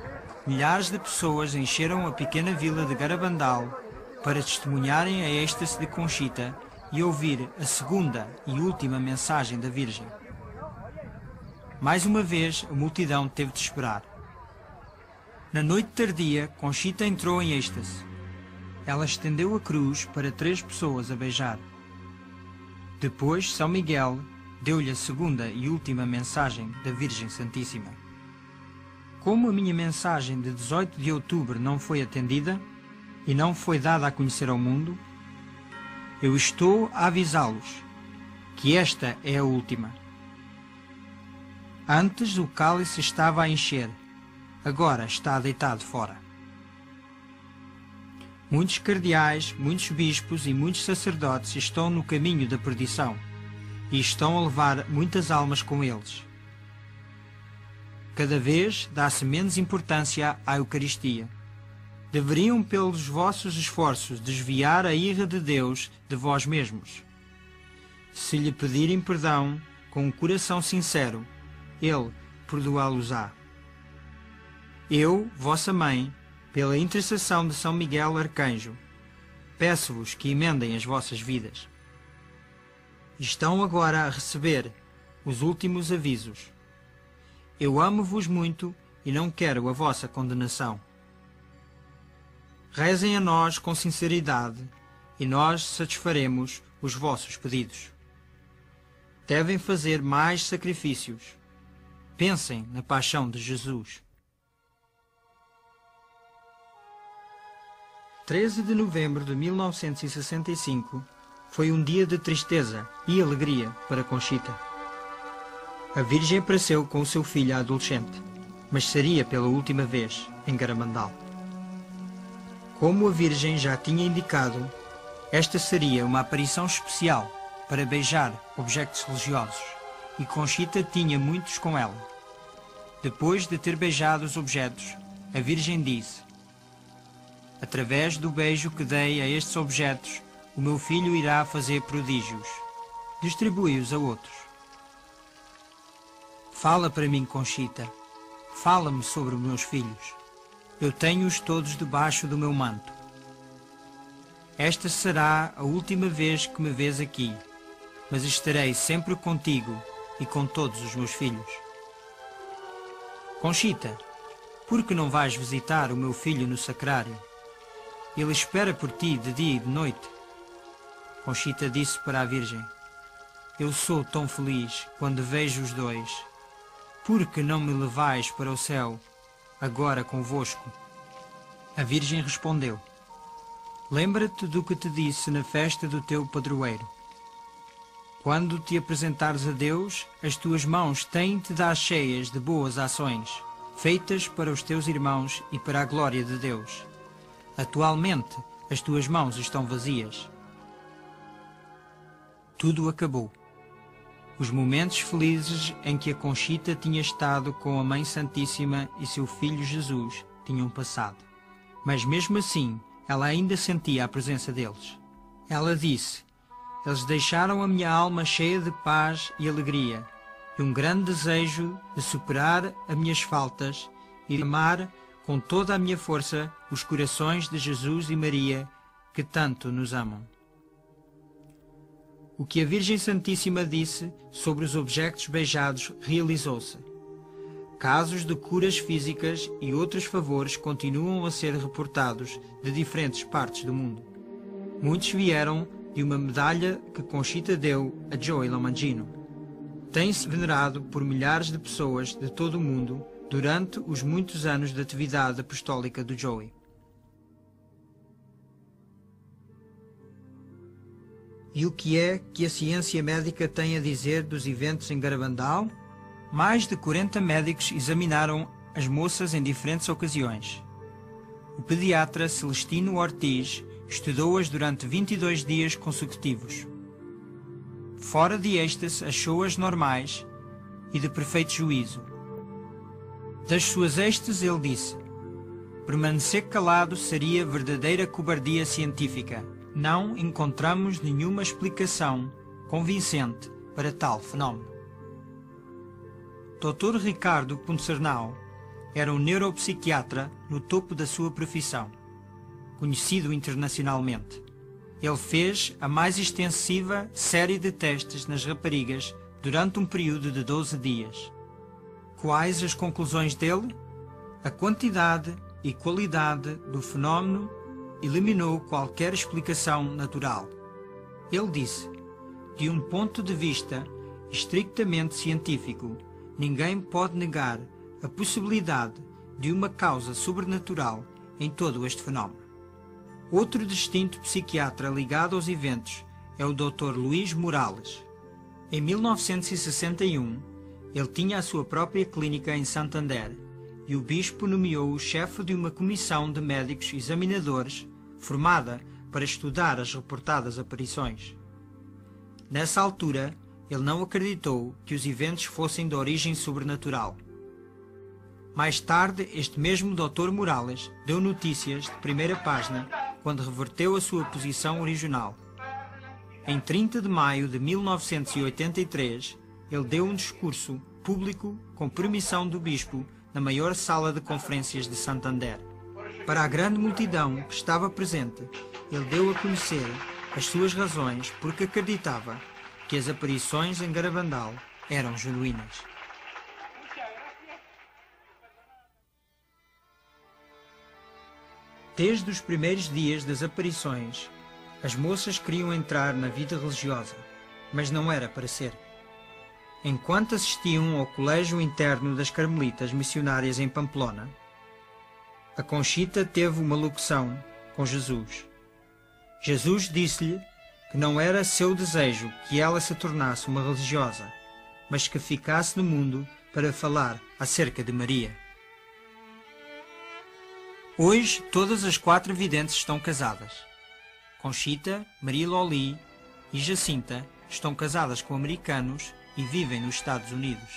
A: milhares de pessoas encheram a pequena vila de Garabandal para testemunharem a êxtase de Conchita e ouvir a segunda e última mensagem da Virgem. Mais uma vez, a multidão teve de esperar. Na noite tardia, Conchita entrou em êxtase. Ela estendeu a cruz para 3 pessoas a beijar. Depois, São Miguel deu-lhe a segunda e última mensagem da Virgem Santíssima. Como a minha mensagem de 18 de outubro não foi atendida e não foi dada a conhecer ao mundo, eu estou a avisá-los que esta é a última. Antes o cálice estava a encher, agora está deitado fora. Muitos cardeais, muitos bispos e muitos sacerdotes estão no caminho da perdição e estão a levar muitas almas com eles. Cada vez dá-se menos importância à Eucaristia. Deveriam, pelos vossos esforços, desviar a ira de Deus de vós mesmos. Se lhe pedirem perdão com um coração sincero, Ele perdoá-los-á. Eu, vossa mãe, pela intercessão de São Miguel Arcanjo, peço-vos que emendem as vossas vidas. Estão agora a receber os últimos avisos. Eu amo-vos muito e não quero a vossa condenação. Rezem a nós com sinceridade e nós satisfaremos os vossos pedidos. Devem fazer mais sacrifícios. Pensem na paixão de Jesus. 13 de novembro de 1965 foi um dia de tristeza e alegria para Conchita. A Virgem apareceu com o seu filho adolescente, mas seria pela última vez em Garabandal. Como a Virgem já tinha indicado, esta seria uma aparição especial para beijar objetos religiosos, e Conchita tinha muitos com ela. Depois de ter beijado os objetos, a Virgem disse: através do beijo que dei a estes objetos, o meu filho irá fazer prodígios. Distribui-os a outros. Fala para mim, Conchita. Fala-me sobre os meus filhos. Eu tenho-os todos debaixo do meu manto. Esta será a última vez que me vês aqui, mas estarei sempre contigo e com todos os meus filhos. Conchita, por que não vais visitar o meu filho no sacrário? Ele espera por ti de dia e de noite. Conchita disse para a Virgem: eu sou tão feliz quando vejo os dois. Por que não me levais para o céu, agora convosco? A Virgem respondeu: lembra-te do que te disse na festa do teu padroeiro. Quando te apresentares a Deus, as tuas mãos têm-te dar cheias de boas ações, feitas para os teus irmãos e para a glória de Deus. Atualmente, as tuas mãos estão vazias. Tudo acabou. Os momentos felizes em que a Conchita tinha estado com a Mãe Santíssima e seu filho Jesus tinham passado. Mas mesmo assim, ela ainda sentia a presença deles. Ela disse: eles deixaram a minha alma cheia de paz e alegria, e um grande desejo de superar as minhas faltas e de amar com toda a minha força os corações de Jesus e Maria, que tanto nos amam. O que a Virgem Santíssima disse sobre os objetos beijados realizou-se. Casos de curas físicas e outros favores continuam a ser reportados de diferentes partes do mundo. Muitos vieram de uma medalha que Conchita deu a Joey Lomangino. Tem-se venerado por milhares de pessoas de todo o mundo durante os muitos anos de atividade apostólica do Joey. E o que é que a ciência médica tem a dizer dos eventos em Garabandal? Mais de 40 médicos examinaram as moças em diferentes ocasiões. O pediatra Celestino Ortiz estudou-as durante 22 dias consecutivos. Fora de êxtase, achou-as normais e de perfeito juízo. Das suas êxtases ele disse: permanecer calado seria verdadeira cobardia científica. Não encontramos nenhuma explicação convincente para tal fenómeno. Dr. Ricardo Puncernau era um neuropsiquiatra no topo da sua profissão, conhecido internacionalmente. Ele fez a mais extensiva série de testes nas raparigas durante um período de 12 dias. Quais as conclusões dele? A quantidade e qualidade do fenómeno eliminou qualquer explicação natural. Ele disse: de um ponto de vista estritamente científico, ninguém pode negar a possibilidade de uma causa sobrenatural em todo este fenómeno. Outro distinto psiquiatra ligado aos eventos é o Dr. Luís Morales. Em 1961, ele tinha a sua própria clínica em Santander e o bispo nomeou o chefe de uma comissão de médicos examinadores formada para estudar as reportadas aparições. Nessa altura, ele não acreditou que os eventos fossem de origem sobrenatural. Mais tarde, este mesmo Dr. Morales deu notícias de primeira página quando reverteu a sua posição original. Em 30 de maio de 1983, ele deu um discurso público com permissão do bispo na maior sala de conferências de Santander. Para a grande multidão que estava presente, ele deu a conhecer as suas razões porque acreditava que as aparições em Garabandal eram genuínas. Desde os primeiros dias das aparições, as moças queriam entrar na vida religiosa, mas não era para ser. Enquanto assistiam ao colégio interno das Carmelitas Missionárias em Pamplona, a Conchita teve uma locução com Jesus. Jesus disse-lhe que não era seu desejo que ela se tornasse uma religiosa, mas que ficasse no mundo para falar acerca de Maria. Hoje, todas as 4 videntes estão casadas. Conchita, Maria Loli e Jacinta estão casadas com americanos e vivem nos Estados Unidos.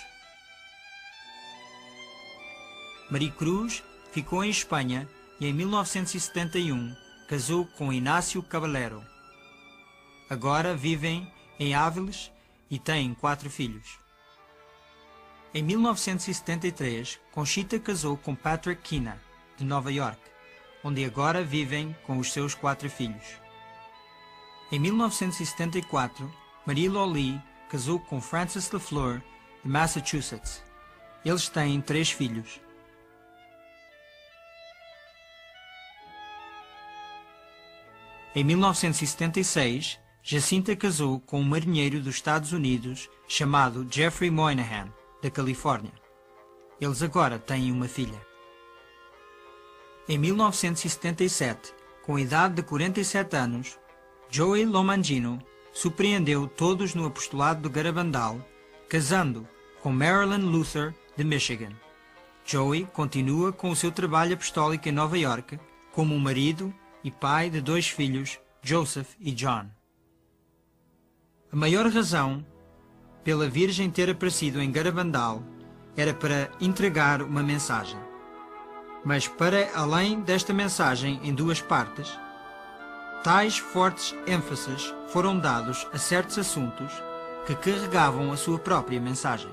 A: Maricruz ficou em Espanha e em 1971 casou com Inácio Caballero. Agora vivem em Áviles e têm 4 filhos. Em 1973, Conchita casou com Patrick Kina, de Nova York, onde agora vivem com os seus 4 filhos. Em 1974, Maria Loli casou com Francis LaFleur, de Massachusetts. Eles têm 3 filhos. Em 1976, Jacinta casou com um marinheiro dos Estados Unidos chamado Jeffrey Moynihan, da Califórnia. Eles agora têm uma filha. Em 1977, com a idade de 47 anos, Joey Lomangino surpreendeu todos no apostolado do Garabandal, casando com Marilyn Luther, de Michigan. Joey continua com o seu trabalho apostólico em Nova York como um marido e pai de 2 filhos, Joseph e John. A maior razão pela Virgem ter aparecido em Garabandal era para entregar uma mensagem. Mas para além desta mensagem em 2 partes, tais fortes ênfases foram dados a certos assuntos que carregavam a sua própria mensagem.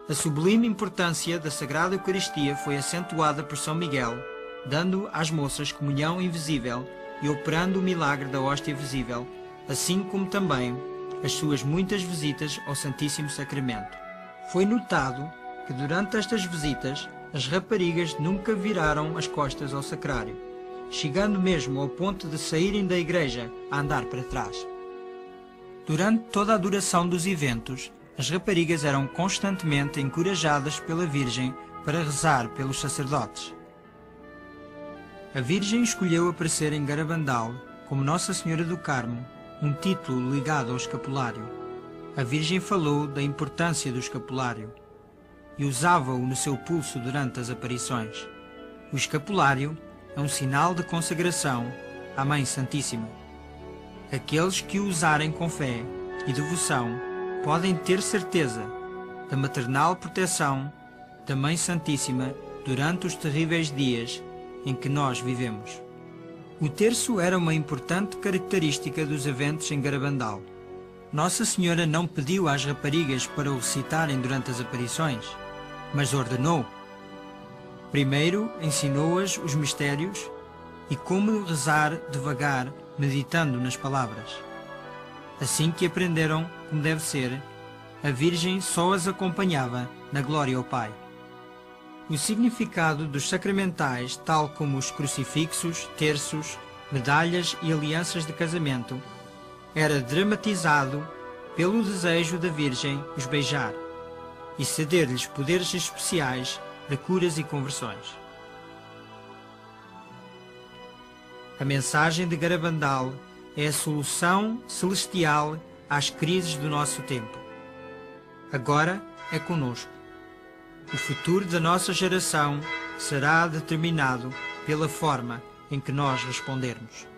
A: A sublime importância da Sagrada Eucaristia foi acentuada por São Miguel, dando às moças comunhão invisível e operando o milagre da hóstia visível, assim como também as suas muitas visitas ao Santíssimo Sacramento. Foi notado que durante estas visitas as raparigas nunca viraram as costas ao sacrário, chegando mesmo ao ponto de saírem da igreja a andar para trás. Durante toda a duração dos eventos, as raparigas eram constantemente encorajadas pela Virgem para rezar pelos sacerdotes. A Virgem escolheu aparecer em Garabandal como Nossa Senhora do Carmo, um título ligado ao escapulário. A Virgem falou da importância do escapulário e usava-o no seu pulso durante as aparições. O escapulário é um sinal de consagração à Mãe Santíssima. Aqueles que o usarem com fé e devoção podem ter certeza da maternal proteção da Mãe Santíssima durante os terríveis dias em que nós vivemos. O terço era uma importante característica dos eventos em Garabandal. Nossa Senhora não pediu às raparigas para o recitarem durante as aparições, mas ordenou. Primeiro ensinou-as os mistérios e como rezar devagar, meditando nas palavras. Assim que aprenderam como deve ser, a Virgem só as acompanhava na glória ao Pai. O significado dos sacramentais, tal como os crucifixos, terços, medalhas e alianças de casamento, era dramatizado pelo desejo da Virgem os beijar e ceder-lhes poderes especiais de curas e conversões. A mensagem de Garabandal é a solução celestial às crises do nosso tempo. Agora é conosco. O futuro da nossa geração será determinado pela forma em que nós respondermos.